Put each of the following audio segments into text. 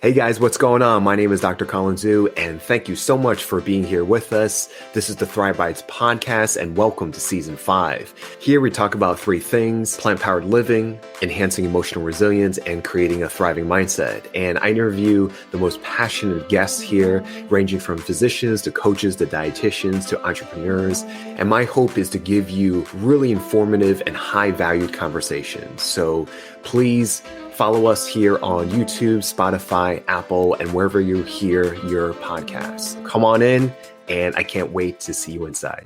Hey guys, what's going on? My name is Dr. Colin Zhu, and thank you so much for being here with us. This is the Thrive Bites podcast, and welcome to season 5. Here we talk about 3 things: plant-powered living, enhancing emotional resilience, and creating a thriving mindset. And I interview the most passionate guests here, ranging from physicians to coaches to dietitians to entrepreneurs. And my hope is to give you really informative and high-valued conversations. So please follow us here on YouTube, Spotify, Apple, and wherever you hear your podcasts. Come on in, and I can't wait to see you inside.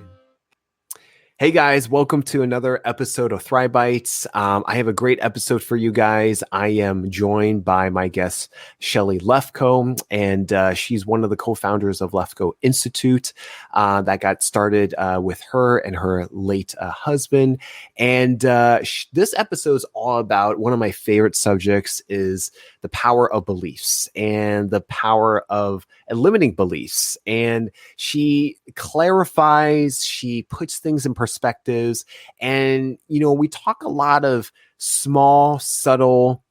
Hey guys, welcome to another episode of Thrive Bites. I have a great episode for you guys. I am joined by my guest, Shelly Lefkoe, and she's one of the co-founders of Lefkoe Institute that got started with her and her late husband. And this episode is all about one of my favorite subjects is the power of beliefs and the power of limiting beliefs. And she clarifies, she puts things in perspectives. And, you know, we talk a lot of small, subtle,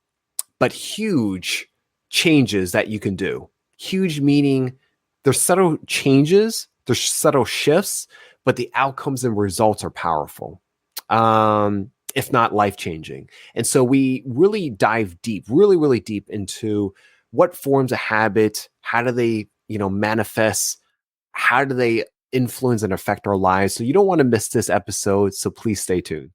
but huge changes that you can do. Huge meaning there's subtle changes, there's subtle shifts, but the outcomes and results are powerful. If not life-changing. And so we really dive deep, really deep into what forms a habit, how do they, manifest, how do they influence and affect our lives. So you don't want to miss this episode, so please stay tuned.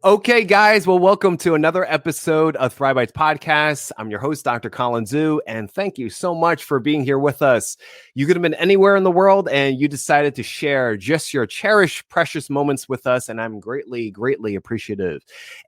Okay, guys. Well, welcome to another episode of Thrive Bites Podcast. I'm your host, Dr. Colin Zhu, and thank you so much for being here with us. You could have been anywhere in the world, and you decided to share just your cherished, precious moments with us, and I'm greatly appreciative.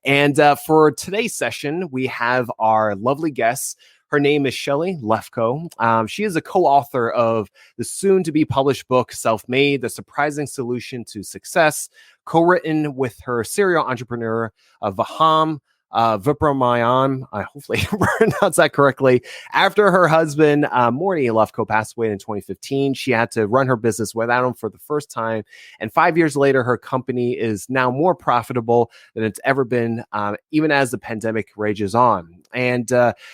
And for today's session, we have our lovely guest. Her name is Shelly Lefkoe. She is a co-author of the soon-to-be published book, Self-Made: The Surprising Solution to Success, co-written with her serial entrepreneur, Vahan Yepremyan. I hopefully pronounced that correctly. After her husband, Morty Lefkoe, passed away in 2015, she had to run her business without him for the first time. And 5 years later, her company is now more profitable than it's ever been, even as the pandemic rages on. And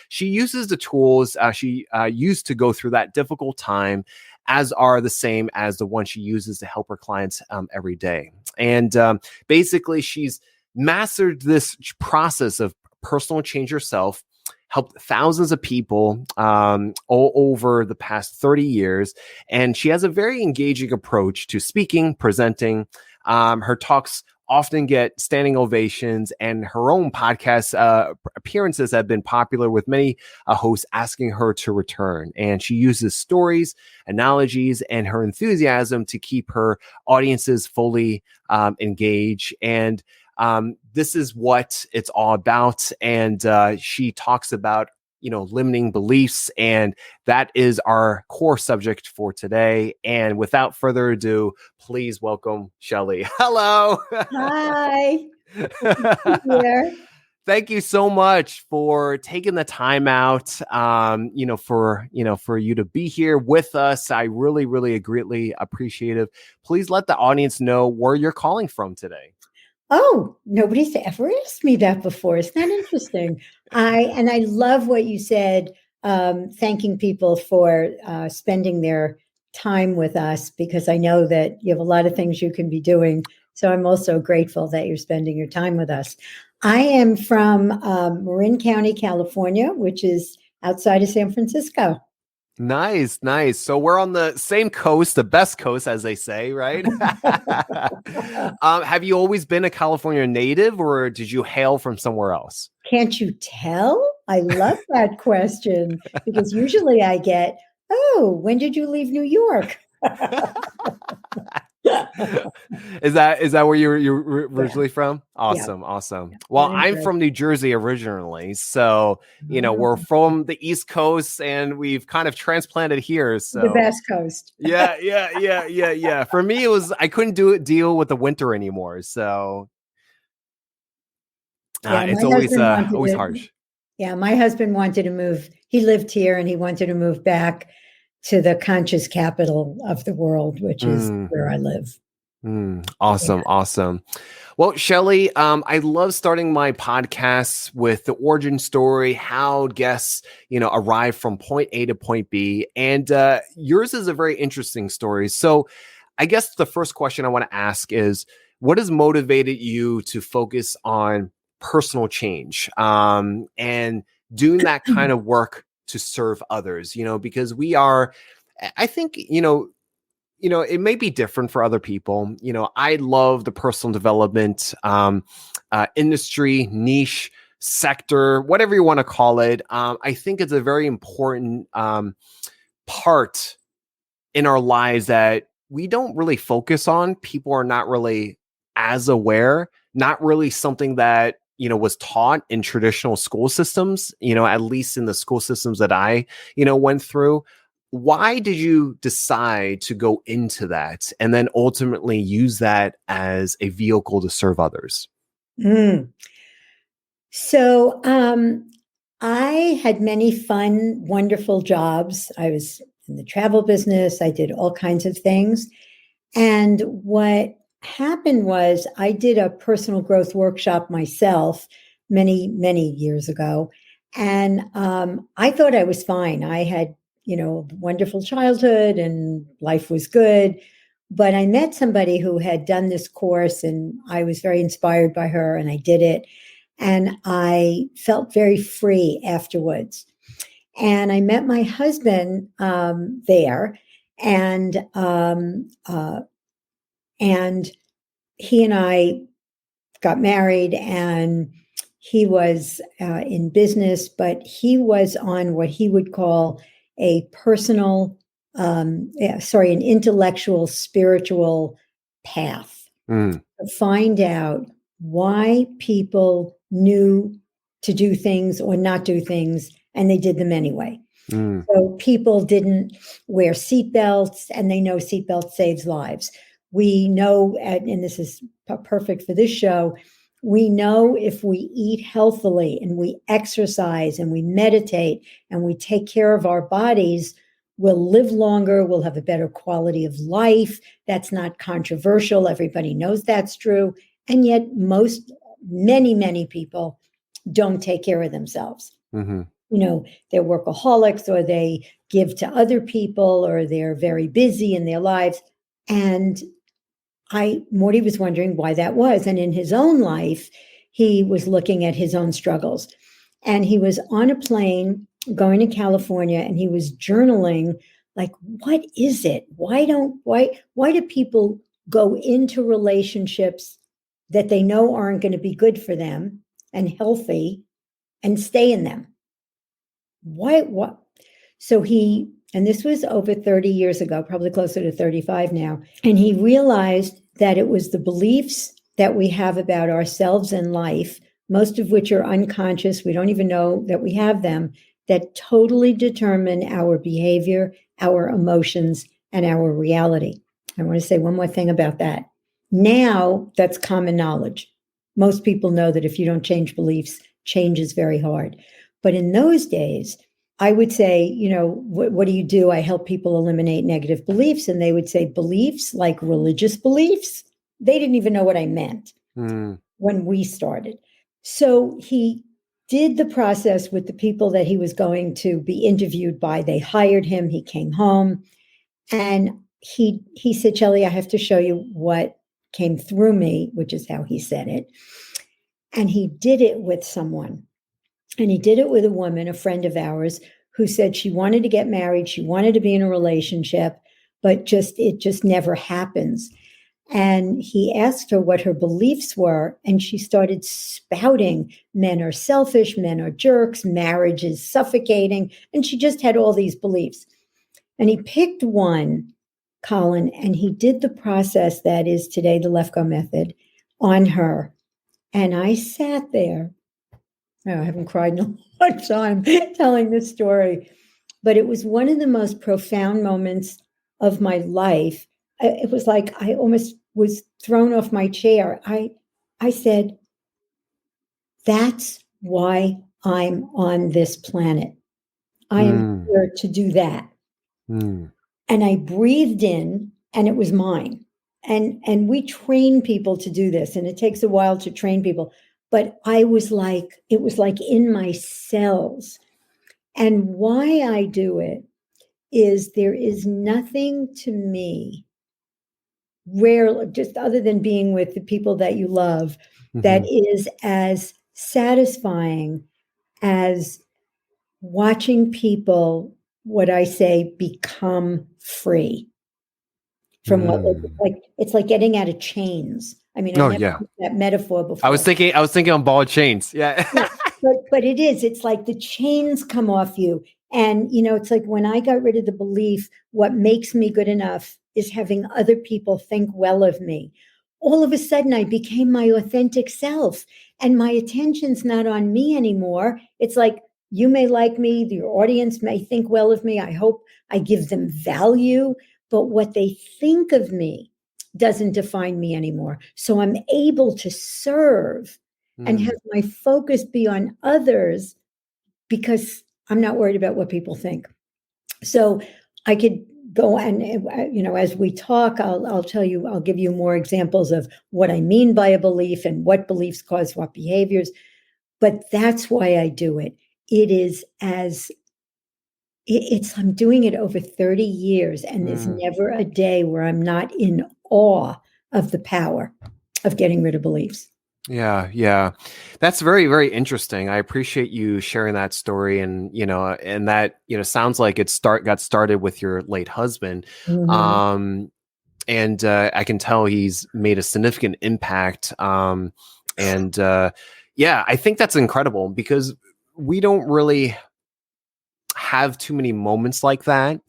she uses the tools she used to go through that difficult time as are the same as the one she uses to help her clients every day. And basically, she's mastered this process of personal change herself, helped thousands of people all over the past 30 years. And she has a very engaging approach to speaking, presenting. Her talks often get standing ovations, and her own podcast appearances have been popular, with many hosts asking her to return. And she uses stories, analogies, and her enthusiasm to keep her audiences fully engaged. And this is what it's all about. And she talks about limiting beliefs, and that is our core subject for today. And without further ado, please welcome Shelly. Hello. Hi. Here. Thank you so much for taking the time out, for you to be here with us. I really greatly appreciate it. Please let the audience know where you're calling from today. Oh, nobody's ever asked me that before. Isn't that interesting? I love what you said, thanking people for spending their time with us, because I know that you have a lot of things you can be doing. So I'm also grateful that you're spending your time with us. I am from Marin County, California, which is outside of San Francisco. Nice. So we're on the same coast, the best coast, as they say, right? Have you always been a California native, or did you hail from somewhere else? Can't you tell? I love that question, because usually I get, oh, when did you leave New York? Is that where you're originally from? Awesome. Well, I'm from New Jersey originally, so we're from the East Coast, and we've kind of transplanted here. So the best coast. Yeah. For me, it was I couldn't deal with the winter anymore, so it's always harsh. Yeah, my husband wanted to move. He lived here, and he wanted to move back to the conscious capital of the world, which is where I live. Awesome. Awesome. Well, Shelly, I love starting my podcasts with the origin story, how guests, arrive from point A to point B. And yours is a very interesting story. So I guess the first question I want to ask is, what has motivated you to focus on personal change and doing that kind of work to serve others? Because I think, it may be different for other people. I love the personal development industry, niche, sector, whatever you want to call it. I think it's a very important part in our lives that we don't really focus on. People are not really as aware, not really something that, was taught in traditional school systems, at least in the school systems that I, went through. Why did you decide to go into that and then ultimately use that as a vehicle to serve others? So I had many fun, wonderful jobs. I was in the travel business. I did all kinds of things. And what happened was I did a personal growth workshop myself many, many years ago. And I thought I was fine. I had, a wonderful childhood and life was good. But I met somebody who had done this course and I was very inspired by her and I did it. And I felt very free afterwards. And I met my husband there, and he and I got married, and he was in business, but he was on what he would call a an intellectual, spiritual path to find out why people knew to do things or not do things, and they did them anyway. So people didn't wear seatbelts, and they know seatbelt saves lives. We know, and this is perfect for this show, we know if we eat healthily and we exercise and we meditate and we take care of our bodies, we'll live longer, we'll have a better quality of life. That's not controversial. Everybody knows that's true. And yet many people don't take care of themselves. They're workaholics, or they give to other people, or they're very busy in their lives. And Morty was wondering why that was. And in his own life, he was looking at his own struggles. And he was on a plane going to California, and he was journaling, like, what is it? Why do people go into relationships that they know aren't going to be good for them and healthy and stay in them? What? So and this was over 30 years ago, probably closer to 35 now. And he realized that it was the beliefs that we have about ourselves and life, most of which are unconscious, we don't even know that we have them, that totally determine our behavior, our emotions, and our reality. I want to say one more thing about that. Now, that's common knowledge. Most people know that if you don't change beliefs, change is very hard. But in those days, I would say, what do you do? I help people eliminate negative beliefs. And they would say beliefs like religious beliefs. They didn't even know what I meant when we started. So he did the process with the people that he was going to be interviewed by. They hired him. He came home and he said, Shelly, I have to show you what came through me, which is how he said it. And he did it with someone. And he did it with a woman, a friend of ours, who said she wanted to get married. She wanted to be in a relationship, but it just never happens. And he asked her what her beliefs were. And she started spouting, men are selfish, men are jerks, marriage is suffocating. And she just had all these beliefs. And he picked one, Colin, and he did the process that is today the Lefkoe method on her. And I sat there. I haven't cried in a long time telling this story, but it was one of the most profound moments of my life. It was like I almost was thrown off my chair. I said, that's why I'm on this planet. I am here to do that. And I breathed in, and it was mine. And we train people to do this, and it takes a while to train people. But it was like in my cells. And why I do it is there is nothing to me rare, just other than being with the people that you love, that is as satisfying as watching people, what I say, become free from what, like, it's like getting out of chains. I mean, I never used that metaphor before. I was thinking on ball chains. Yeah. but it's like the chains come off you. And, it's like when I got rid of the belief, what makes me good enough is having other people think well of me. All of a sudden, I became my authentic self, and my attention's not on me anymore. It's like, you may like me, your audience may think well of me. I hope I give them value, but what they think of me doesn't define me anymore. So I'm able to serve and have my focus be on others because I'm not worried about what people think. So I could go and, as we talk, I'll tell you, I'll give you more examples of what I mean by a belief and what beliefs cause what behaviors. But that's why I do it. I'm doing it over 30 years, and there's never a day where I'm not in awe of the power of getting rid of beliefs. Yeah. That's very, very interesting. I appreciate you sharing that story. And, and that, sounds like it got started with your late husband. And I can tell he's made a significant impact. I think that's incredible because we don't really have too many moments like that.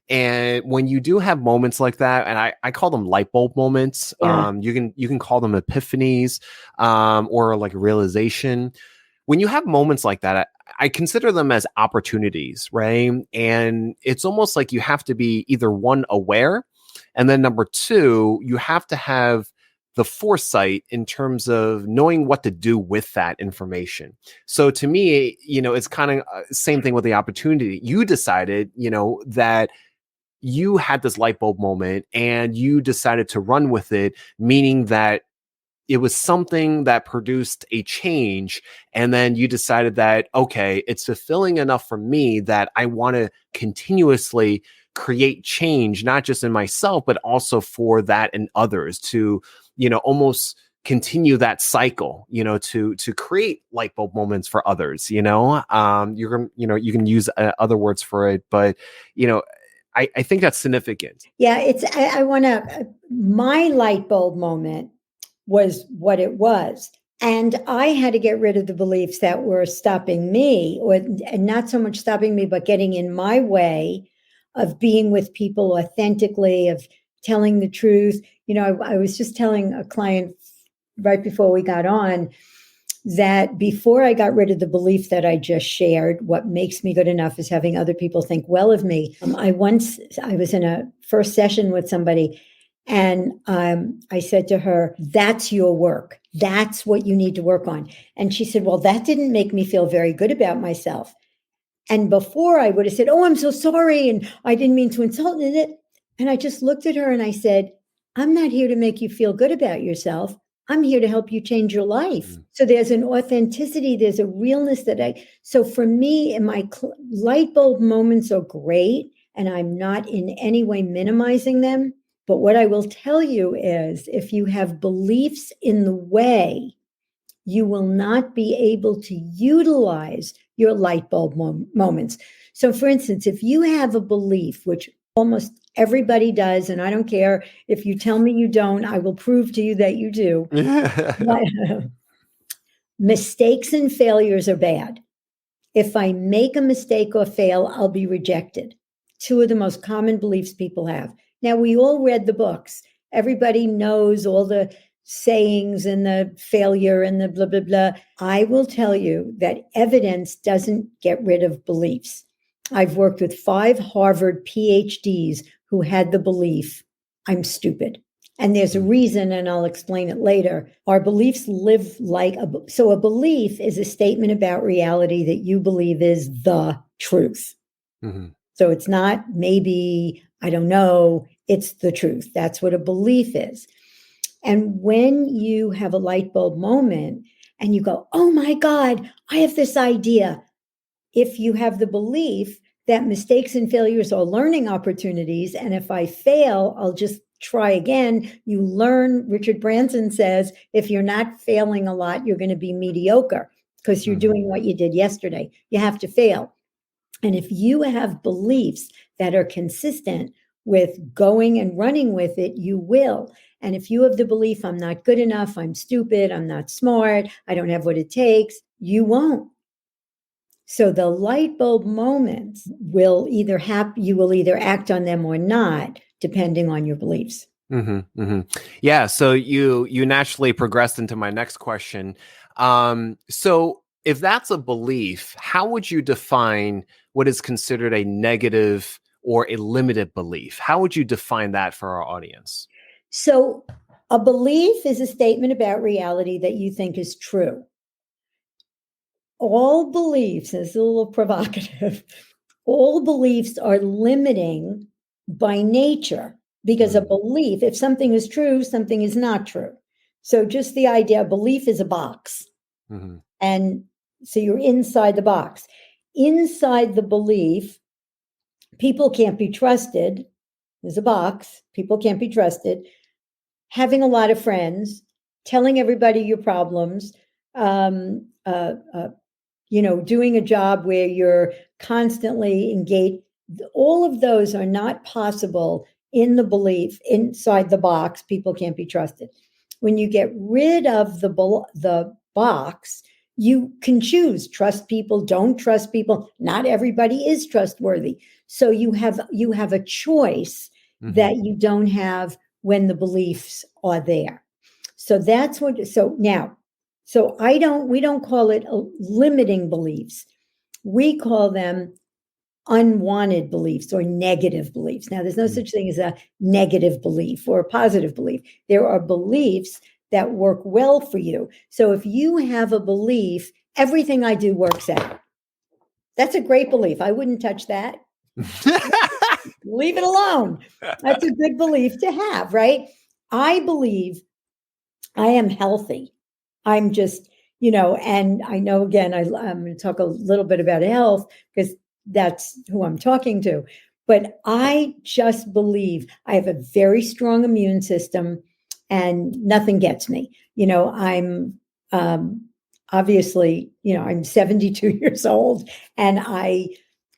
And when you do have moments like that, and I call them light bulb moments, you can call them epiphanies, or like realization. When you have moments like that, I consider them as opportunities, right? And it's almost like you have to be either one, aware, and then number two, you have to have the foresight in terms of knowing what to do with that information. So to me, it's kind of same thing with the opportunity. You decided, that you had this light bulb moment and you decided to run with it, meaning that it was something that produced a change. And then you decided that, okay, it's fulfilling enough for me that I want to continuously create change, not just in myself, but also for that in others to, almost continue that cycle, to create light bulb moments for others, you can use other words for it, but, I think that's significant. Yeah, my light bulb moment was what it was. And I had to get rid of the beliefs that were stopping me, and not so much stopping me, but getting in my way of being with people authentically, of telling the truth. I was just telling a client right before we got on that before I got rid of the belief that I just shared, what makes me good enough is having other people think well of me. I was in a first session with somebody, and I said to her, "That's your work. That's what you need to work on." And she said, "Well, that didn't make me feel very good about myself." And before I would have said, "Oh, I'm so sorry, and I didn't mean to insult it." And I just looked at her and I said, "I'm not here to make you feel good about yourself. I'm here to help you change your life." So there's an authenticity, there's a realness so for me, my light bulb moments are great, and I'm not in any way minimizing them. But what I will tell you is if you have beliefs in the way, you will not be able to utilize your light bulb moments. So for instance, if you have a belief, which almost everybody does, and I don't care if you tell me you don't, I will prove to you that you do. Mistakes and failures are bad. If I make a mistake or fail, I'll be rejected. Two of the most common beliefs people have. Now, we all read the books. Everybody knows all the sayings and the failure and the blah, blah, blah. I will tell you that evidence doesn't get rid of beliefs. I've worked with 5 Harvard PhDs who had the belief, I'm stupid. And there's a reason, and I'll explain it later. Our beliefs live so a belief is a statement about reality that you believe is the truth. So it's not maybe, I don't know, It's the truth. That's what a belief is. And when you have a light bulb moment and you go, oh my God, I have this idea. If you have the belief that mistakes and failures are learning opportunities, and if I fail, I'll just try again. You learn, Richard Branson says, if you're not failing a lot, you're going to be mediocre because you're doing what you did yesterday. You have to fail. And if you have beliefs that are consistent with going and running with it, you will. And if you have the belief, I'm not good enough, I'm stupid, I'm not smart, I don't have what it takes, you won't. So the light bulb moments will either happen, you will either act on them or not, depending on your beliefs. Yeah. So you naturally progressed into my next question. So if that's a belief, how would you define what is considered a negative or a limited belief? How would you define that for our audience? So a belief is a statement about reality that you think is true. All beliefs, this is a little provocative, all beliefs are limiting by nature, because a belief, if something is true, something is not true. So just the idea, belief is a box. And so you're inside the box. Inside the belief, people can't be trusted. There's a box. People can't be trusted. Having a lot of friends, telling everybody your problems, doing a job where you're constantly engaged. All of those are not possible in the belief inside the box. People can't be trusted. When you get rid of the box, you can choose, trust people, don't trust people. Not everybody is trustworthy. So you have a choice that you don't have when the beliefs are there. So that's what, so now, so we don't call it limiting beliefs. We call them unwanted beliefs or negative beliefs. Now, there's no such thing as a negative belief or a positive belief. There are beliefs that work well for you. So if you have a belief, everything I do works out. That's a great belief. I wouldn't touch that. Leave it alone. That's a good belief to have, right? I believe I am healthy. I'm just, and I know, again, I'm going to talk a little bit about health because that's who I'm talking to. But I just believe I have a very strong immune system and nothing gets me. I'm obviously, I'm 72 years old and I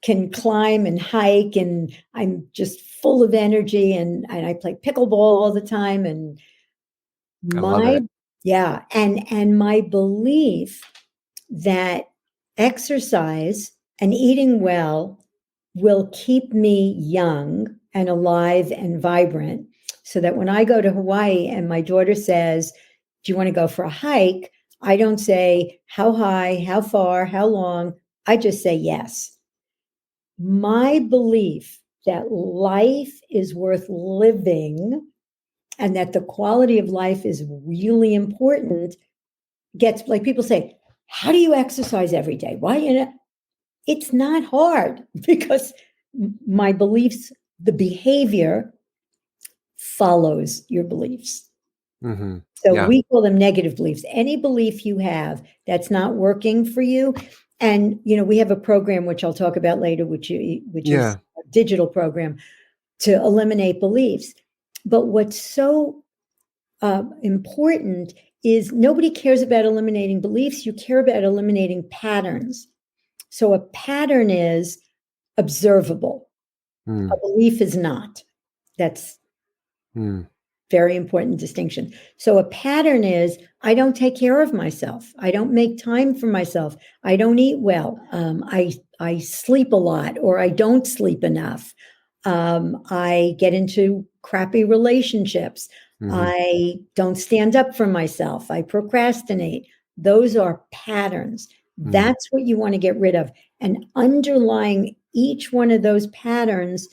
can climb and hike and I'm just full of energy and I play pickleball all the time. And and my belief that exercise and eating well will keep me young and alive and vibrant, so that when I go to Hawaii and my daughter says, do you want to go for a hike? I don't say how high, how far, how long. I just say yes. My belief that life is worth living and that the quality of life is really important gets, like, people say, how do you exercise every day? Why? It's not hard because my beliefs, the behavior follows your beliefs. So we call them negative beliefs. Any belief you have that's not working for you. And, we have a program, which I'll talk about later, which is a digital program to eliminate beliefs. But what's so important is nobody cares about eliminating beliefs. You care about eliminating patterns. So a pattern is observable. A belief is not. That's very important distinction. So a pattern is, I don't take care of myself. I don't make time for myself. I don't eat well. I sleep a lot, or I don't sleep enough. I get into crappy relationships. I don't stand up for myself. I procrastinate. Those are patterns. That's what you want to get rid of. And underlying each one of those patterns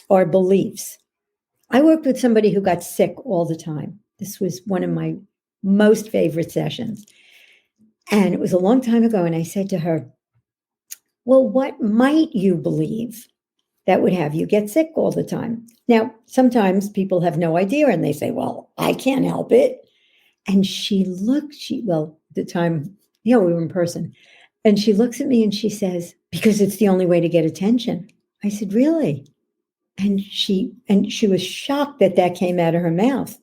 are beliefs. I worked with somebody who got sick all the time. This was one of my most favorite sessions. And it was a long time ago. And I said to her, well, what might you believe that would have you get sick all the time. Now, sometimes people have no idea and they say, well, I can't help it. And at the time, we were in person. And she looks at me and she says, because it's the only way to get attention. I said, really? And she was shocked that that came out of her mouth.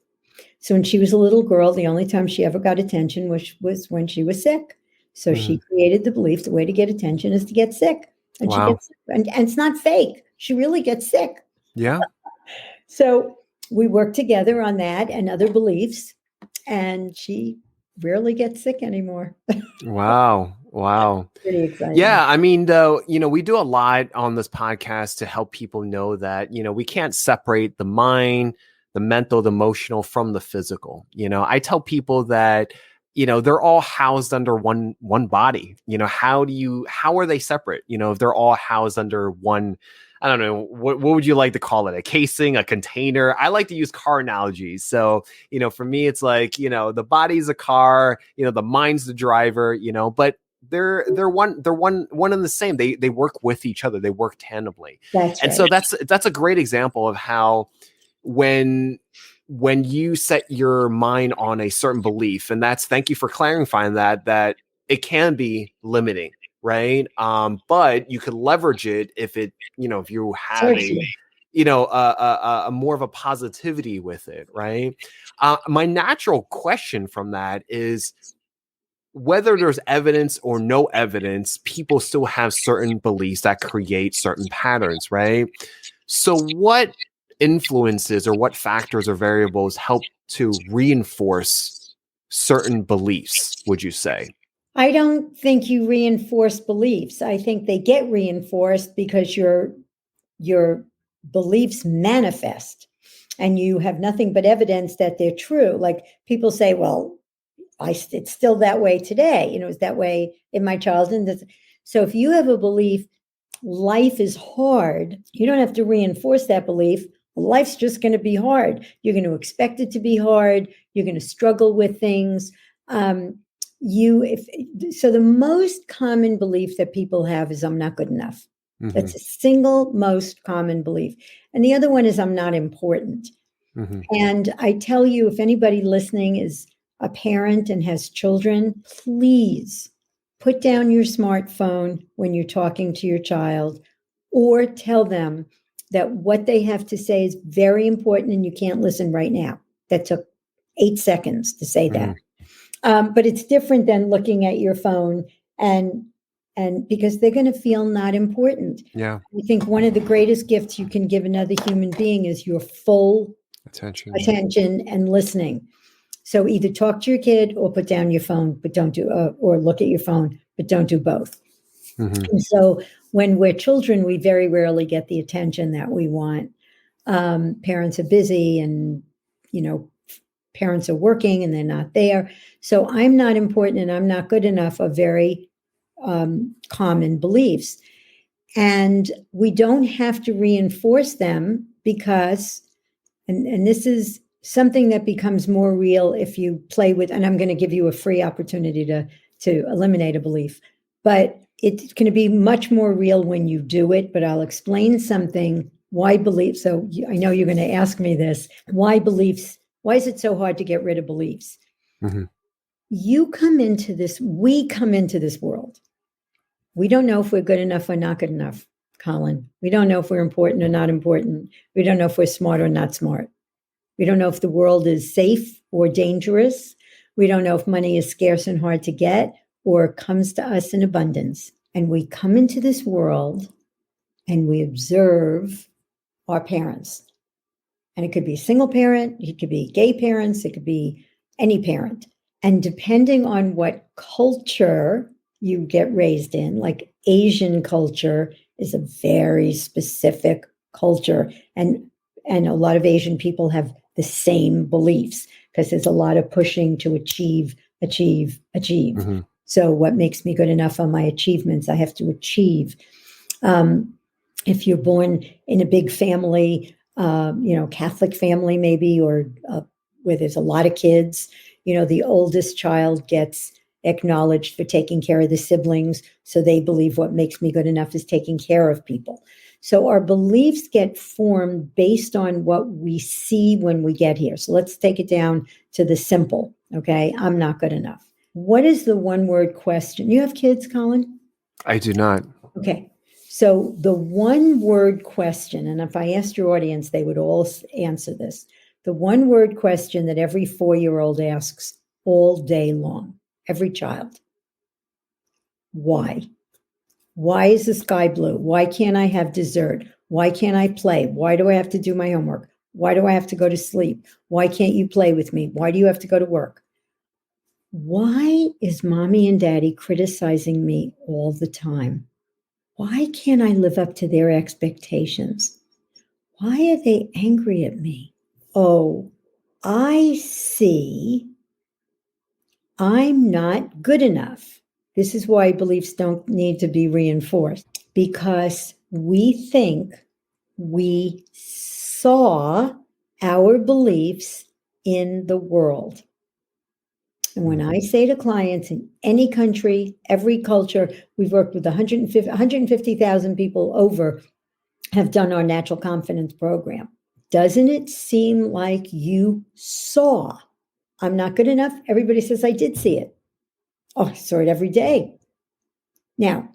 So when she was a little girl, the only time she ever got attention was when she was sick. So she created the belief the way to get attention is to get sick. And Wow. she gets sick. And it's not fake. She really gets sick. Yeah. So we work together on that and other beliefs. And she rarely gets sick anymore. Wow. Wow. Pretty exciting. Yeah. I mean, though, we do a lot on this podcast to help people know that, we can't separate the mind, the mental, the emotional from the physical. I tell people that, they're all housed under one body. How are they separate? If they're all housed under one, I don't know, what would you like to call it? A casing, a container? I like to use car analogies. So, for me, it's like, the body's a car, the mind's the driver, but they're one and the same. They work with each other. They work tandemly. That's right. So that's a great example of how when you set your mind on a certain belief, and thank you for clarifying that it can be limiting, right? But you could leverage it if you have a more of a positivity with it, right? My natural question from that is, whether there's evidence or no evidence, people still have certain beliefs that create certain patterns, right? So what influences or what factors or variables help to reinforce certain beliefs, would you say? I don't think you reinforce beliefs. I think they get reinforced because your beliefs manifest and you have nothing but evidence that they're true. Like people say, well, it's still that way today. It's that way in my childhood. So if you have a belief, life is hard, you don't have to reinforce that belief. Life's just going to be hard. You're going to expect it to be hard. You're going to struggle with things. So the most common belief that people have is I'm not good enough. Mm-hmm. That's the single most common belief. And the other one is I'm not important. Mm-hmm. And I tell you, if anybody listening is a parent and has children, please put down your smartphone when you're talking to your child, or tell them that what they have to say is very important and you can't listen right now. That took 8 seconds to say that. But it's different than looking at your phone and because they're going to feel not important. Yeah. I think one of the greatest gifts you can give another human being is your full attention and listening. So either talk to your kid or put down your phone, but don't do, or look at your phone, but don't do both. Mm-hmm. And so when we're children, we very rarely get the attention that we want. Parents are busy and, parents are working and they're not there. So I'm not important and I'm not good enough are very common beliefs. And we don't have to reinforce them because, and this is something that becomes more real if you play with, and I'm going to give you a free opportunity to eliminate a belief, but it's going to be much more real when you do it, but I'll explain something, why beliefs. So I know you're going to ask me this, why beliefs, why is it so hard to get rid of beliefs? Mm-hmm. We come into this world. We don't know if we're good enough or not good enough, Colin. We don't know if we're important or not important. We don't know if we're smart or not smart. We don't know if the world is safe or dangerous. We don't know if money is scarce and hard to get or comes to us in abundance. And we come into this world and we observe our parents. And it could be a single parent, it could be gay parents, it could be any parent. And depending on what culture you get raised in, like Asian culture is a very specific culture. And a lot of Asian people have the same beliefs because there's a lot of pushing to achieve. Mm-hmm. So what makes me good enough on my achievements? I have to achieve. If you're born in a big family, Catholic family maybe, or where there's a lot of kids, the oldest child gets acknowledged for taking care of the siblings. So they believe what makes me good enough is taking care of people. So our beliefs get formed based on what we see when we get here. So let's take it down to the simple. Okay. I'm not good enough. What is the one word question? You have kids, Colin? I do not. Okay. So the one word question, and if I asked your audience, they would all answer this. The one word question that every 4-year-old asks all day long, every child. Why? Why is the sky blue? Why can't I have dessert? Why can't I play? Why do I have to do my homework? Why do I have to go to sleep? Why can't you play with me? Why do you have to go to work? Why is mommy and daddy criticizing me all the time? Why can't I live up to their expectations? Why are they angry at me? Oh, I see. I'm not good enough. This is why beliefs don't need to be reinforced, because we think we saw our beliefs in the world. And when I say to clients in any country, every culture, we've worked with 150,000 people over, have done our natural confidence program. Doesn't it seem like you saw? I'm not good enough. Everybody says I did see it. Oh, I saw it every day. Now,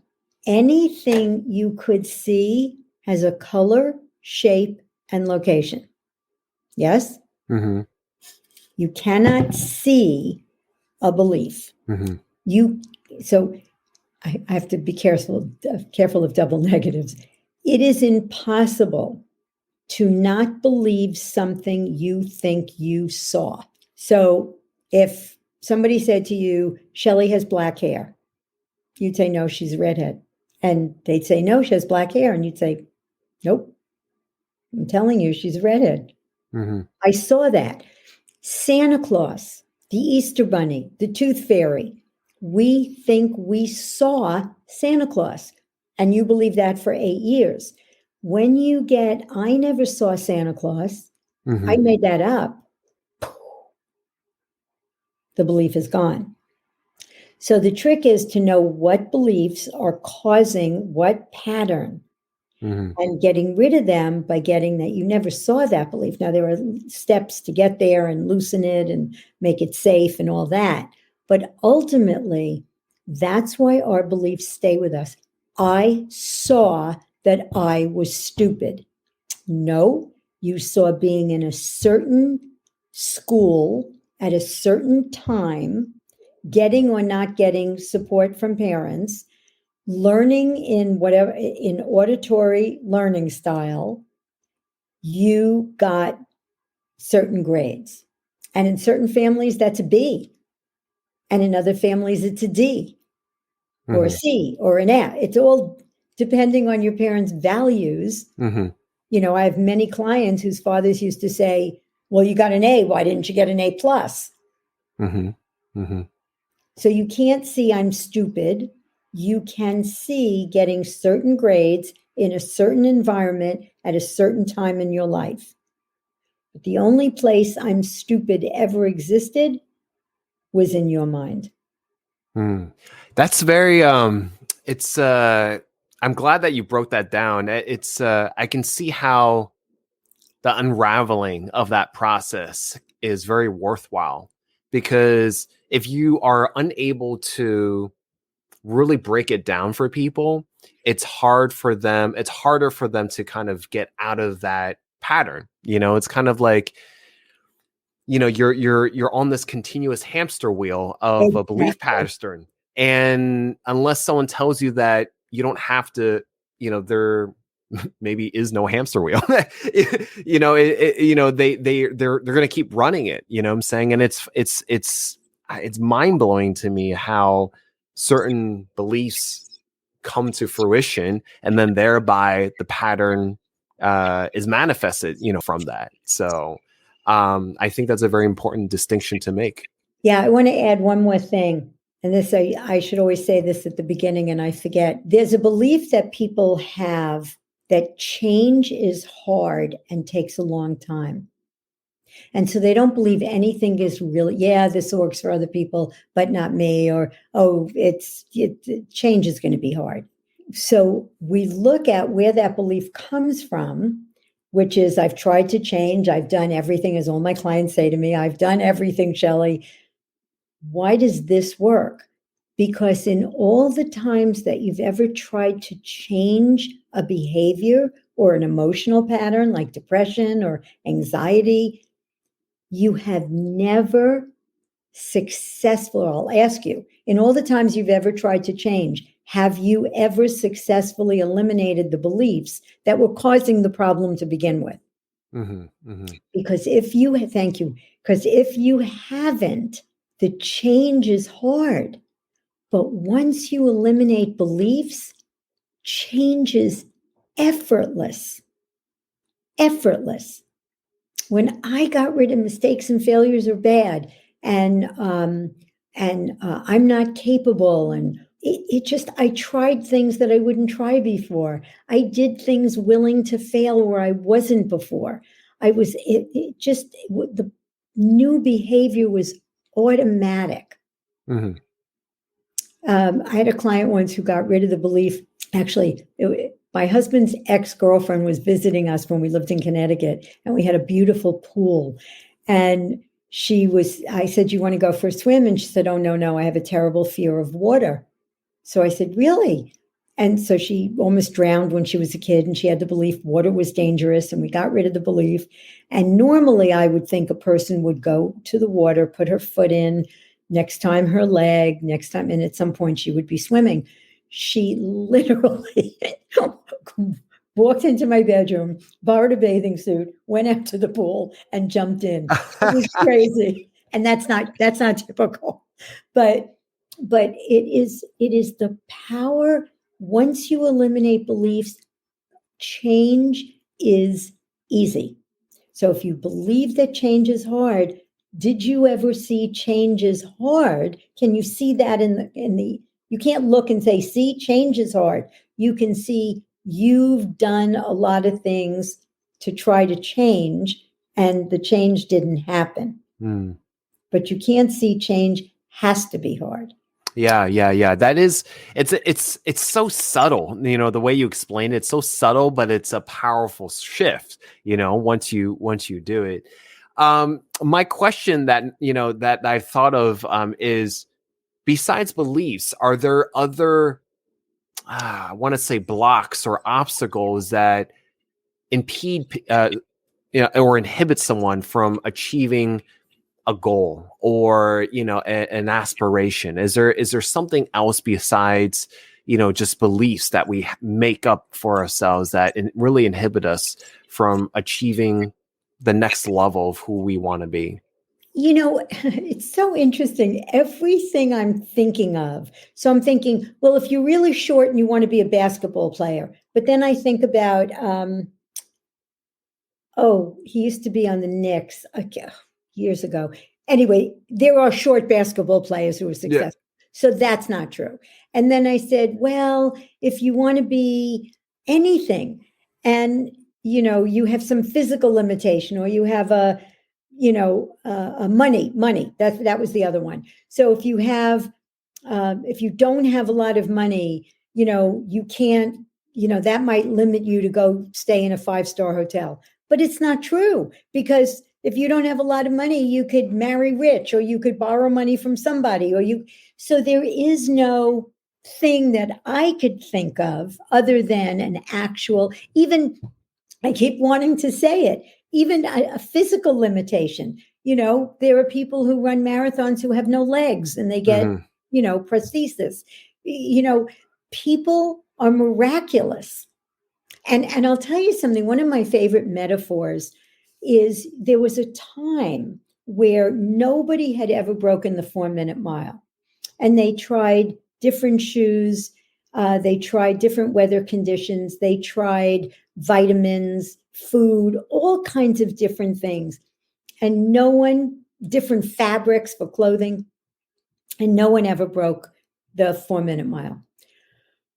anything you could see has a color, shape, and location. Yes? Mm-hmm. You cannot see a belief. Mm-hmm. So I have to be careful of double negatives. It is impossible to not believe something you think you saw. So if somebody said to you, Shelly has black hair, you'd say, no, she's a redhead. And they'd say, no, she has black hair. And you'd say, nope, I'm telling you, she's a redhead. Mm-hmm. I saw that. Santa Claus, the Easter Bunny, the Tooth Fairy. We think we saw Santa Claus. And you believe that for 8 years. When you get, I never saw Santa Claus, Mm-hmm. I made that up, the belief is gone. So the trick is to know what beliefs are causing what pattern. Mm-hmm. And getting rid of them by getting that you never saw that belief. Now, there are steps to get there and loosen it and make it safe and all that. But ultimately, that's why our beliefs stay with us. I saw that I was stupid. No, you saw being in a certain school at a certain time, getting or not getting support from parents, learning in whatever, in auditory learning style, you got certain grades. And in certain families, that's a B. And in other families, it's a D or a C or an A. It's all depending on your parents' values. Mm-hmm. You know, I have many clients whose fathers used to say, well, you got an A, why didn't you get an A plus? Mm-hmm. Mm-hmm. So you can't see I'm stupid. You can see getting certain grades in a certain environment at a certain time in your life. But the only place I'm stupid ever existed was in your mind. That's very it's I'm glad that you broke that down. It's I can see how the unraveling of that process is very worthwhile, because if you are unable to really break it down for people, it's harder for them to kind of get out of that pattern. You know, it's kind of like, you know, you're on this continuous hamster wheel of a belief pattern, and unless someone tells you that you don't have to, you know, there maybe is no hamster wheel. You know, they're going to keep running it, you know what I'm saying? And it's mind-blowing to me how certain beliefs come to fruition, and then thereby the pattern is manifested, you know, from that. So I think that's a very important distinction to make. Yeah, I want to add one more thing. And this, I should always say this at the beginning and I forget. There's a belief that people have that change is hard and takes a long time. And so they don't believe anything is really, yeah, this works for other people, but not me. Or, oh, change is going to be hard. So we look at where that belief comes from, which is I've tried to change. I've done everything, as all my clients say to me, I've done everything, Shelly. Why does this work? Because in all the times that you've ever tried to change a behavior or an emotional pattern like depression or anxiety, you have never successful, I'll ask you, in all the times you've ever tried to change, have you ever successfully eliminated the beliefs that were causing the problem to begin with? Because if you, thank you, because if you haven't, the change is hard. But once you eliminate beliefs, change is effortless. Effortless. When I got rid of mistakes and failures are bad, and I'm not capable, and it just, I tried things that I wouldn't try before. I did things willing to fail where I wasn't before. The new behavior was automatic. I had a client once who got rid of the belief. Actually, my husband's ex-girlfriend was visiting us when we lived in Connecticut, and we had a beautiful pool. And I said, you want to go for a swim? And she said, oh, no, I have a terrible fear of water. So I said, really? And so she almost drowned when she was a kid, and she had the belief water was dangerous, and we got rid of the belief. And normally I would think a person would go to the water, put her foot in, next time her leg, next time, and at some point she would be swimming. She literally walked into my bedroom, borrowed a bathing suit, went out to the pool, and jumped in. It was crazy. And that's not typical. But it is the power. Once you eliminate beliefs, change is easy. So if you believe that change is hard, did you ever see change is hard? Can you see that you can't look and say, see, change is hard. You can see you've done a lot of things to try to change, and the change didn't happen. But you can't see change has to be hard. Yeah. That is, it's so subtle, the way you explain it's so subtle, but it's a powerful shift, once you do it. My question that I've thought of, is, besides beliefs, are there other, I want to say, blocks or obstacles that impede, or inhibit someone from achieving a goal or an aspiration? Is there something else besides just beliefs that we make up for ourselves that really inhibit us from achieving the next level of who we want to be? It's so interesting. Everything I'm thinking of. So I'm thinking, well, if you're really short and you want to be a basketball player, but then I think about, he used to be on the Knicks years ago. Anyway, there are short basketball players who are successful. Yeah. So that's not true. And then I said, well, if you want to be anything and, you have some physical limitation, or you have money, that was the other one. So if you don't have a lot of money, you can't, that might limit you to go stay in a 5-star hotel. But it's not true, because if you don't have a lot of money, you could marry rich, or you could borrow money from somebody, so there is no thing that I could think of other than an actual, even, I keep wanting to say it, even a physical limitation. There are people who run marathons who have no legs, and they get, prosthesis. People are miraculous. And I'll tell you something, one of my favorite metaphors is there was a time where nobody had ever broken the 4-minute mile. And they tried different shoes. They tried different weather conditions. They tried vitamins, food, all kinds of different things. And different fabrics for clothing. And no one ever broke the 4-minute mile.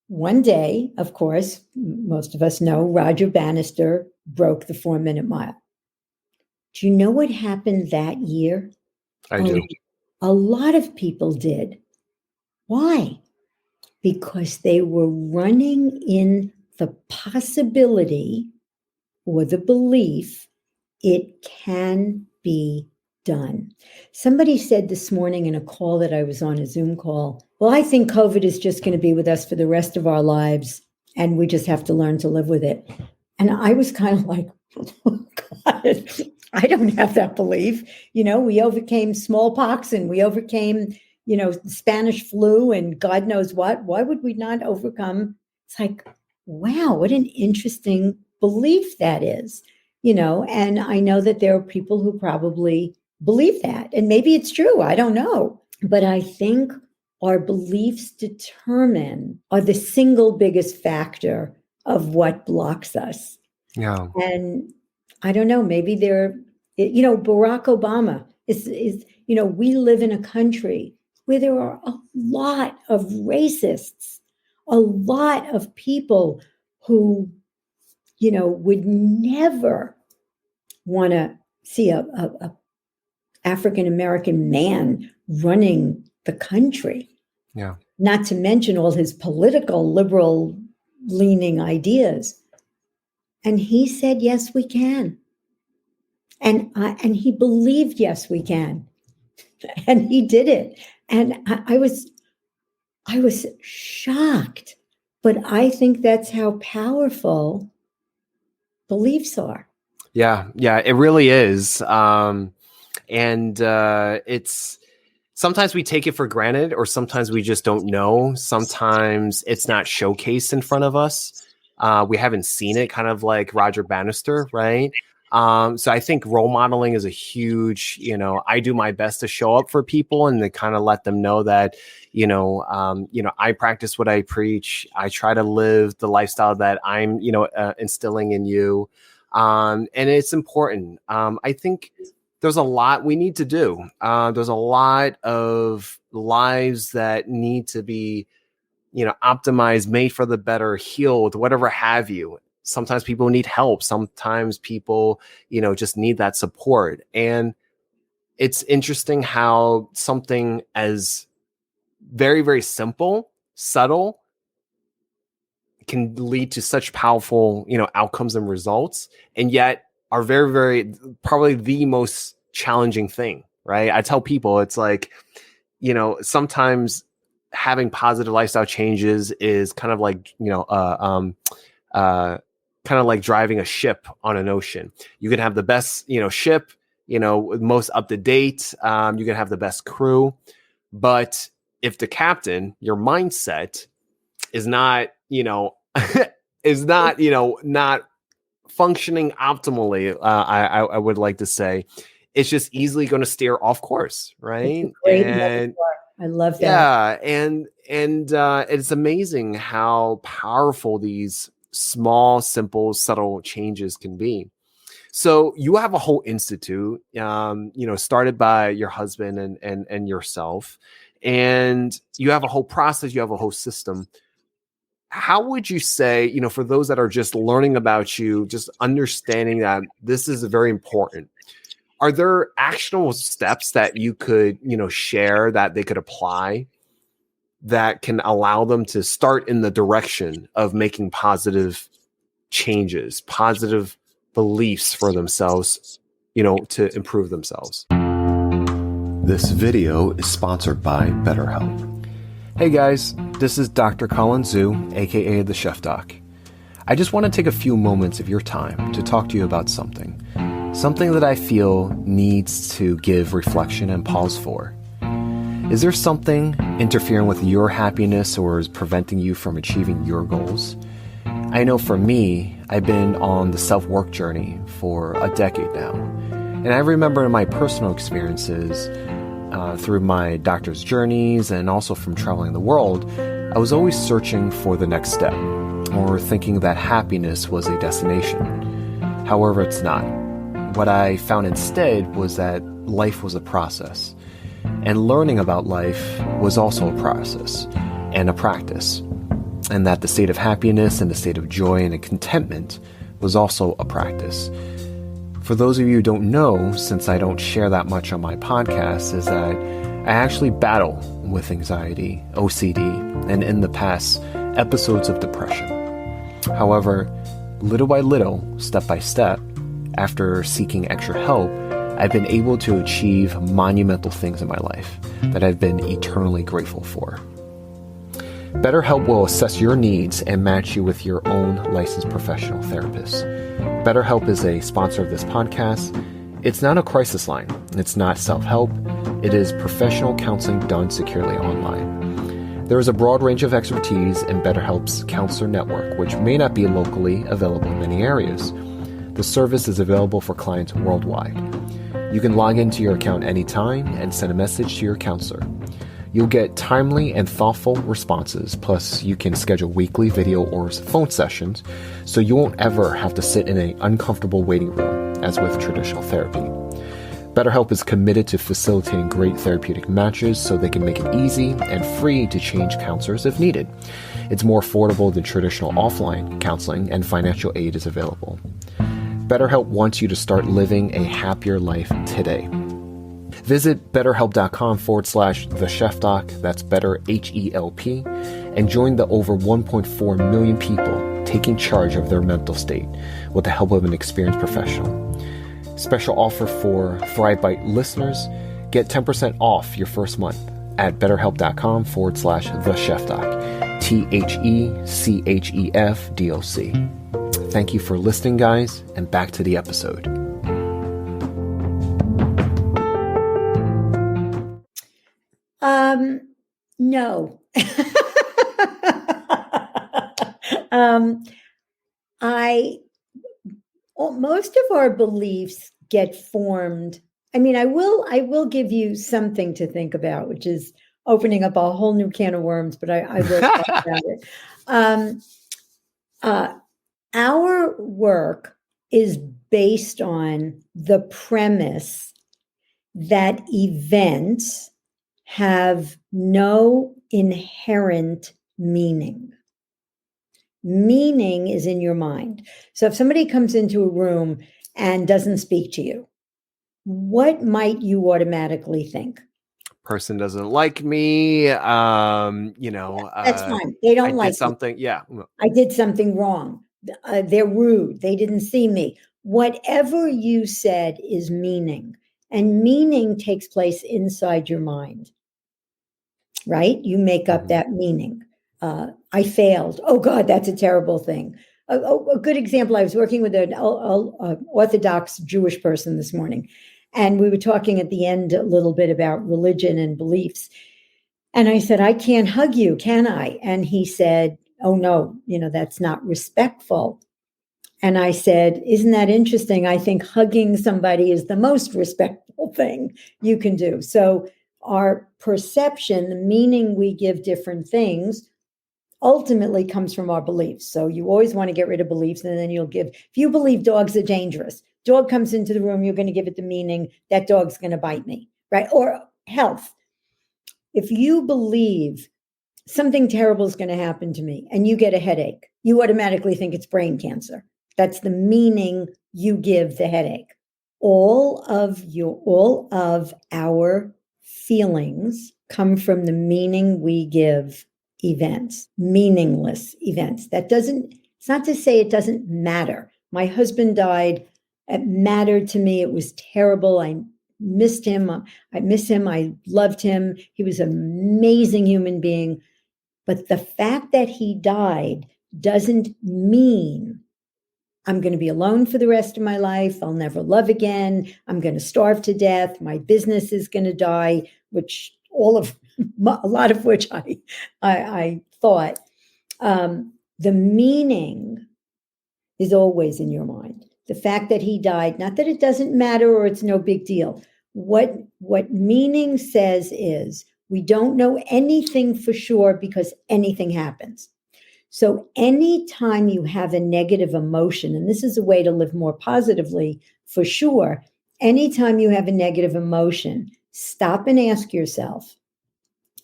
One day, of course, most of us know Roger Bannister broke the 4-minute mile. Do you know what happened that year? I do. A lot of people did. Why? because they were running in the possibility or the belief it can be done. Somebody said this morning in a call that I was on, a Zoom call, well, I think COVID is just going to be with us for the rest of our lives, and we just have to learn to live with it. And I was kind of like, oh, God, I don't have that belief. We overcame smallpox and we overcame, Spanish flu and God knows what. Why would we not overcome? It's like, wow, what an interesting belief that is, and I know that there are people who probably believe that, and maybe it's true. I don't know. But I think our beliefs are the single biggest factor of what blocks us. Yeah. And I don't know, maybe Barack Obama is, we live in a country where there are a lot of racists, a lot of people who, would never want to see a African-American man running the country. Yeah. Not to mention all his political liberal leaning ideas. And he said, yes, we can. And he believed, yes, we can. And he did it. And I was shocked. But I think that's how powerful beliefs are. Yeah, it really is. It's sometimes we take it for granted, or sometimes we just don't know. Sometimes it's not showcased in front of us. We haven't seen it, kind of like Roger Bannister, right? So I think role modeling is a huge, I do my best to show up for people and to kind of let them know that, I practice what I preach. I try to live the lifestyle that I'm, instilling in you. And it's important. I think there's a lot we need to do. There's a lot of lives that need to be, optimized, made for the better, healed, whatever have you. Sometimes people need help. Sometimes people, just need that support. And it's interesting how something as very, very simple, subtle, can lead to such powerful, outcomes and results, and yet are very, very, probably the most challenging thing, right? I tell people it's like, sometimes having positive lifestyle changes is kind of like, kind of like driving a ship on an ocean. You can have the best, ship, most up to date. You can have the best crew, but if the captain, your mindset is not, not functioning optimally, I would like to say, it's just easily going to steer off course, right? Great metaphor. I love that. Yeah, and it's amazing how powerful these small, simple, subtle changes can be. So you have a whole institute, started by your husband and yourself, and you have a whole process, you have a whole system. How would you say, for those that are just learning about you, just understanding that this is very important, are there actionable steps that you could, share that they could apply that can allow them to start in the direction of making positive changes, positive beliefs for themselves, to improve themselves? This video is sponsored by Betterhelp. Hey guys, this is Dr. Colin Zhu, aka the Chef Doc. I just want to take a few moments of your time to talk to you about something that I feel needs to give reflection and pause for. Is there something interfering with your happiness or is preventing you from achieving your goals? I know for me, I've been on the self-work journey for a decade now. And I remember in my personal experiences, through my doctor's journeys and also from traveling the world, I was always searching for the next step or thinking that happiness was a destination. However, it's not. What I found instead was that life was a process, and learning about life was also a process and a practice, and that the state of happiness and the state of joy and contentment was also a practice. For those of you who don't know, since I don't share that much on my podcast, is that I actually battle with anxiety, OCD, and in the past, episodes of depression. However, little by little, step by step, after seeking extra help, I've been able to achieve monumental things in my life that I've been eternally grateful for. Betterhelp will assess your needs and match you with your own licensed professional therapist. Betterhelp is a sponsor of this podcast. It's not a crisis line. It's not self-help. It is professional counseling done securely online. There is a broad range of expertise in Betterhelp's counselor network, which may not be locally available in many areas. The service is available for clients worldwide. You can log into your account anytime and send a message to your counselor. You'll get timely and thoughtful responses, plus you can schedule weekly video or phone sessions, so you won't ever have to sit in an uncomfortable waiting room, as with traditional therapy. Betterhelp is committed to facilitating great therapeutic matches so they can make it easy and free to change counselors if needed. It's more affordable than traditional offline counseling, and financial aid is available. Betterhelp wants you to start living a happier life today. Visit betterhelp.com/thechefdoc, that's better HELP, and join the over 1.4 million people taking charge of their mental state with the help of an experienced professional. Special offer for ThriveBite listeners, get 10% off your first month at betterhelp.com/thechefdoc, THECHEFDOC. Thank you for listening, guys, and back to the episode. No. Most of our beliefs get formed. I mean, I will give you something to think about, which is opening up a whole new can of worms, but I will talk about it. Our work is based on the premise that events have no inherent meaning. Meaning is in your mind. So if somebody comes into a room and doesn't speak to you, what might you automatically think? Person doesn't like me. That's fine. They don't like something. Yeah. I did something wrong. They're rude. They didn't see me. Whatever you said is meaning, and meaning takes place inside your mind, right? You make up that meaning. I failed. Oh God, that's a terrible thing. A good example, I was working with an Orthodox Jewish person this morning, and we were talking at the end a little bit about religion and beliefs. And I said, I can't hug you, can I? And he said, oh no, that's not respectful. And I said, isn't that interesting? I think hugging somebody is the most respectful thing you can do. So our perception, the meaning we give different things, ultimately comes from our beliefs. So you always want to get rid of beliefs, and then if you believe dogs are dangerous, dog comes into the room, you're going to give it the meaning that dog's going to bite me, right? Or health. If you believe something terrible is going to happen to me and you get a headache, you automatically think it's brain cancer. That's the meaning you give the headache. All of our feelings come from the meaning we give events, meaningless events. It's not to say it doesn't matter. My husband died. It mattered to me. It was terrible. I missed him. I miss him. I loved him. He was an amazing human being. But the fact that he died doesn't mean I'm going to be alone for the rest of my life. I'll never love again. I'm going to starve to death. My business is going to die, which a lot of which I thought. The meaning is always in your mind. The fact that he died, not that it doesn't matter or it's no big deal. What meaning says is we don't know anything for sure because anything happens. So anytime you have a negative emotion, and this is a way to live more positively for sure, anytime you have a negative emotion, stop and ask yourself,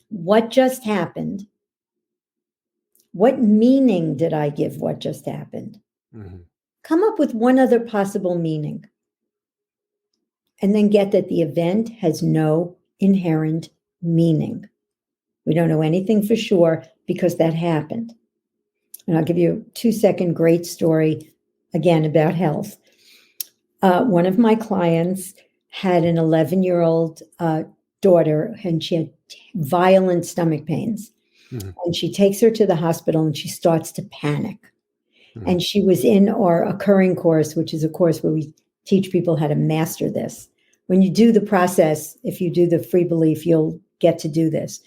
what just happened? What meaning did I give what just happened? Mm-hmm. Come up with one other possible meaning. And then get that the event has no inherent meaning. We don't know anything for sure because that happened. And I'll give you a 2-second great story, again, about health. One of my clients had an 11-year-old daughter, and she had violent stomach pains. Mm-hmm. And she takes her to the hospital, and she starts to panic. Mm-hmm. And she was in our occurring course, which is a course where we teach people how to master this. When you do the process, if you do the free belief, you'll get to do this.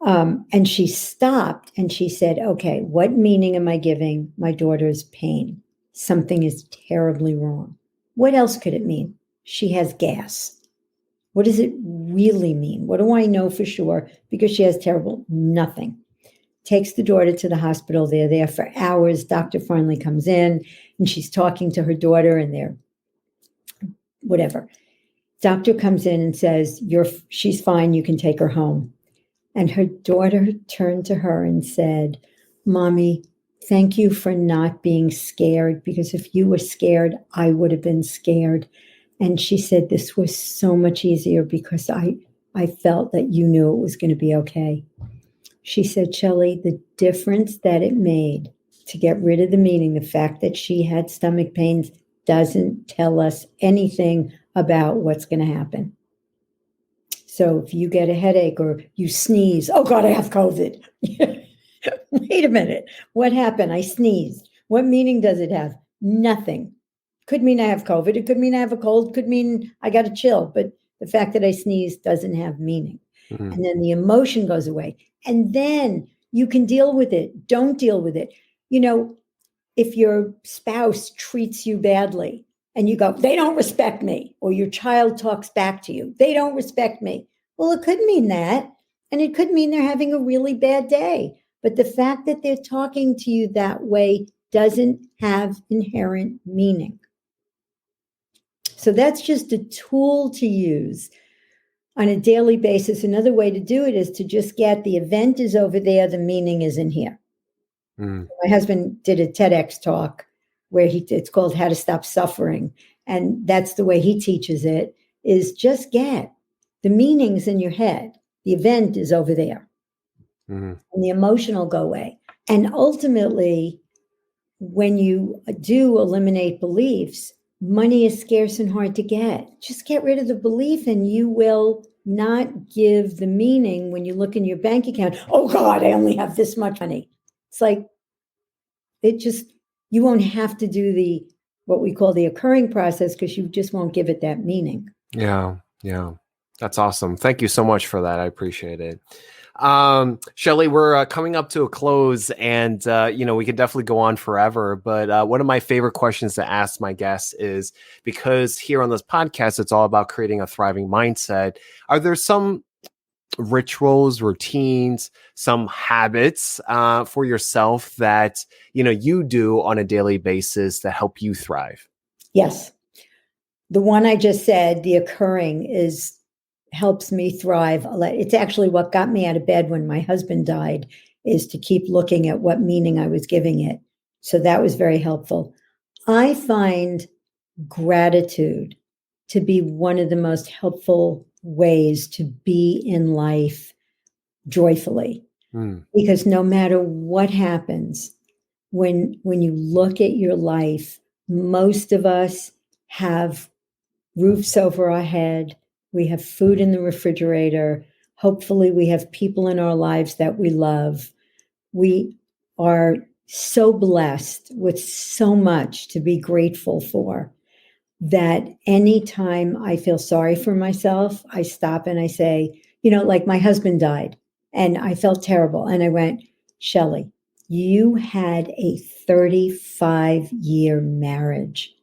And she stopped and she said, okay, what meaning am I giving my daughter's pain? Something is terribly wrong. What else could it mean? She has gas. What does it really mean? What do I know for sure? Because she has nothing. Takes the daughter to the hospital. They're there for hours. Doctor finally comes in and she's talking to her daughter and they're whatever. Doctor comes in and says, she's fine. You can take her home. And her daughter turned to her and said, Mommy, thank you for not being scared, because if you were scared, I would have been scared. And she said, this was so much easier because I felt that you knew it was going to be okay. She said, Shelly, the difference that it made to get rid of the meaning, the fact that she had stomach pains doesn't tell us anything about what's going to happen. So if you get a headache or you sneeze, oh God, I have COVID. Wait a minute. What happened? I sneezed. What meaning does it have? Nothing. Could mean I have COVID. It could mean I have a cold. Could mean I got a chill. But the fact that I sneezed doesn't have meaning. Mm-hmm. And then the emotion goes away. And then you can deal with it. Don't deal with it. You know, if your spouse treats you badly, and you go, they don't respect me, or your child talks back to you, they don't respect me. Well, it could mean that, and it could mean they're having a really bad day. But the fact that they're talking to you that way doesn't have inherent meaning. So that's just a tool to use on a daily basis. Another way to do it is to just get the event is over there, the meaning is in here. Mm. My husband did a TEDx talk where it's called How to Stop Suffering. And that's the way he teaches it, is just get the meanings in your head. The event is over there. Mm-hmm. And the emotion will go away. And ultimately, when you do eliminate beliefs, money is scarce and hard to get. Just get rid of the belief and you will not give the meaning when you look in your bank account. Oh God, I only have this much money. It's like, you won't have to do what we call the occurring process because you just won't give it that meaning. Yeah. That's awesome. Thank you so much for that. I appreciate it. Shelly, we're coming up to a close and, we could definitely go on forever. But one of my favorite questions to ask my guests is, because here on this podcast, it's all about creating a thriving mindset. Are there some rituals, routines, some habits for yourself that, you do on a daily basis that help you thrive? Yes. The one I just said, the occurring, helps me thrive. It's actually what got me out of bed when my husband died, is to keep looking at what meaning I was giving it. So that was very helpful. I find gratitude to be one of the most helpful ways to be in life joyfully. Because no matter what happens, when you look at your life, most of us have roofs over our head. We have food in the refrigerator. Hopefully we have people in our lives that we love. We are so blessed with so much to be grateful for that anytime I feel sorry for myself, I stop and I say, like my husband died and I felt terrible. And I went, Shelly, you had a 35-year marriage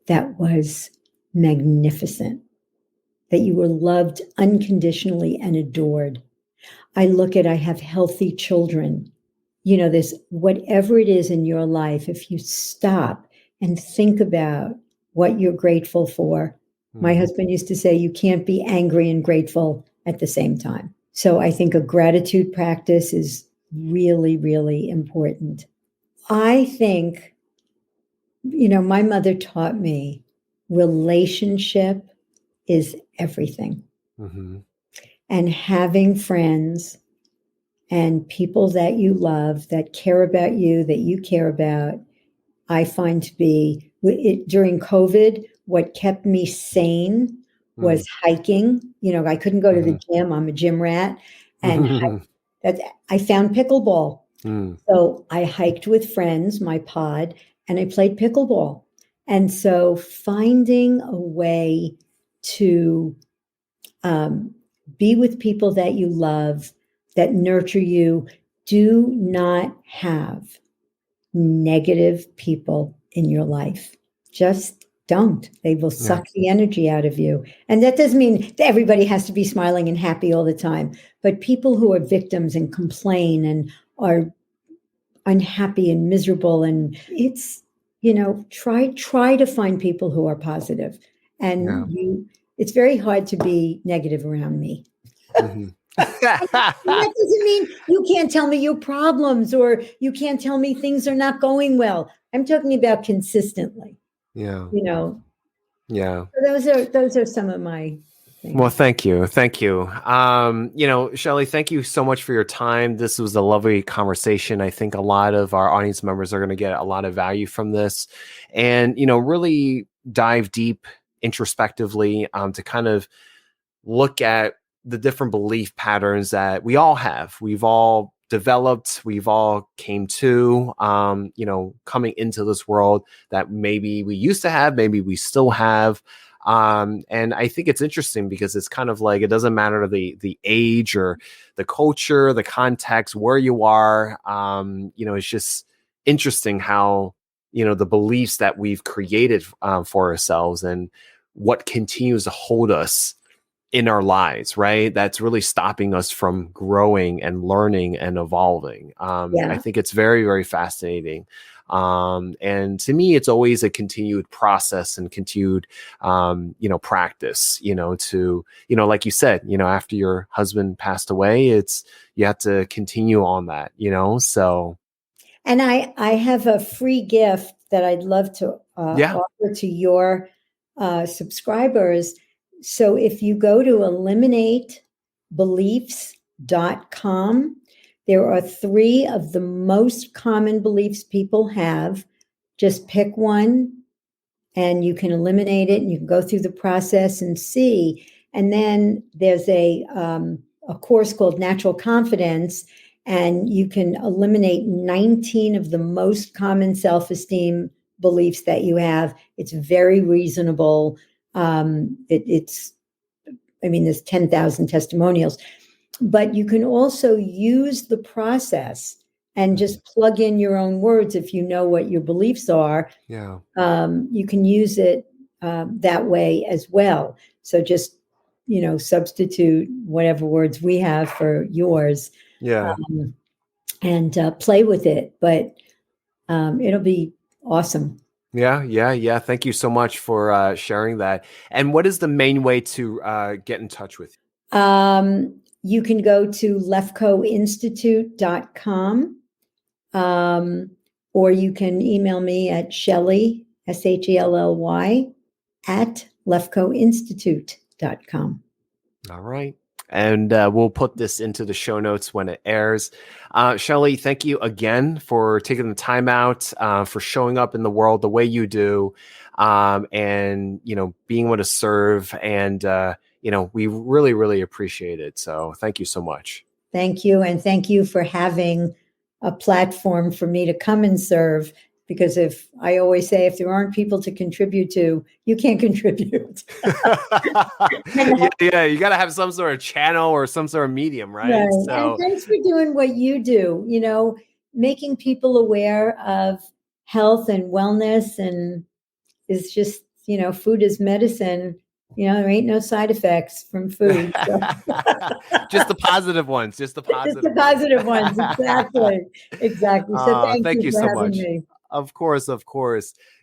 that was magnificent, that you were loved unconditionally and adored. I have healthy children. There's whatever it is in your life, if you stop and think about what you're grateful for. My husband used to say, you can't be angry and grateful at the same time. So I think a gratitude practice is really, really important. I think, my mother taught me relationship is everything. Mm-hmm. And having friends and people that you love, that care about you, that you care about, I find to be, during COVID, what kept me sane was hiking. I couldn't go to the gym. I'm a gym rat. And I found pickleball. So I hiked with friends, my pod, and I played pickleball. And so finding a way to be with people that you love, that nurture you. Do not have negative people in your life. Just don't. They will suck the energy out of you. And that doesn't mean that everybody has to be smiling and happy all the time, but people who are victims and complain and are unhappy and miserable, and it's, try to find people who are positive. And it's very hard to be negative around me. That doesn't mean you can't tell me your problems or you can't tell me things are not going well. I'm talking about consistently. Yeah. So those are some of my things. Well, thank you. Thank you. Shelly, thank you so much for your time. This was a lovely conversation. I think a lot of our audience members are going to get a lot of value from this and, really dive deep introspectively to kind of look at the different belief patterns that we all have. We've all developed, we've all came to, coming into this world that maybe we used to have, maybe we still have. And I think it's interesting because it's kind of like, it doesn't matter the age or the culture, the context, where you are. It's just interesting how, the beliefs that we've created for ourselves and what continues to hold us in our lives, right? That's really stopping us from growing and learning and evolving. I think it's very, very fascinating. And to me, it's always a continued process and continued, practice, to, like you said, after your husband passed away, you have to continue on that, so. And I have a free gift that I'd love to offer to your subscribers. So if you go to eliminatebeliefs.com, there are 3 of the most common beliefs people have. Just pick one and you can eliminate it and you can go through the process and see. And then there's a course called Natural Confidence, and you can eliminate 19 of the most common self-esteem beliefs that you have. It's very reasonable. There's 10,000 testimonials, but you can also use the process and just plug in your own words. If you know what your beliefs are, you can use it that way as well. So just, substitute whatever words we have for yours and play with it, but it'll be awesome. Yeah. Thank you so much for sharing that. And what is the main way to get in touch with you? You can go to lefkoeinstitute.com, or you can email me at Shelly, SHELLY, at lefkoeinstitute.com. All right. And we'll put this into the show notes when it airs. Shelly, thank you again for taking the time out, for showing up in the world the way you do, and, being able to serve. And, we really, really appreciate it. So thank you so much. Thank you. And thank you for having a platform for me to come and serve. Because I always say, if there aren't people to contribute to, you can't contribute. Yeah, you got to have some sort of channel or some sort of medium, right? So, and thanks for doing what you do, making people aware of health and wellness, and is just, food is medicine. There ain't no side effects from food. So. Just the positive ones. Just the positive ones. Exactly. So thank you so much. Me. Of course.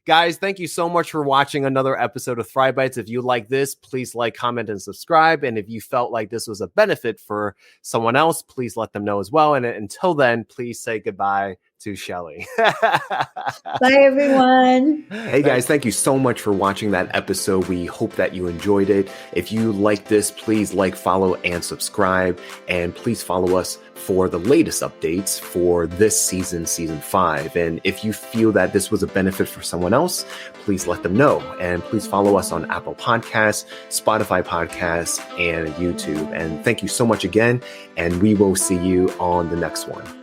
Guys, thank you so much for watching another episode of Thrive Bites. If you like this, please like, comment, and subscribe. And if you felt like this was a benefit for someone else, please let them know as well. And until then, please say goodbye to Shelly. Bye, everyone. Hey guys, thank you so much for watching that episode. We hope that you enjoyed it. If you like this, please like, follow, and subscribe. And please follow us for the latest updates for this season, season 5. And if you feel that this was a benefit for someone else, please let them know. And please follow us on Apple Podcasts, Spotify Podcasts, and YouTube. And thank you so much again. And we will see you on the next one.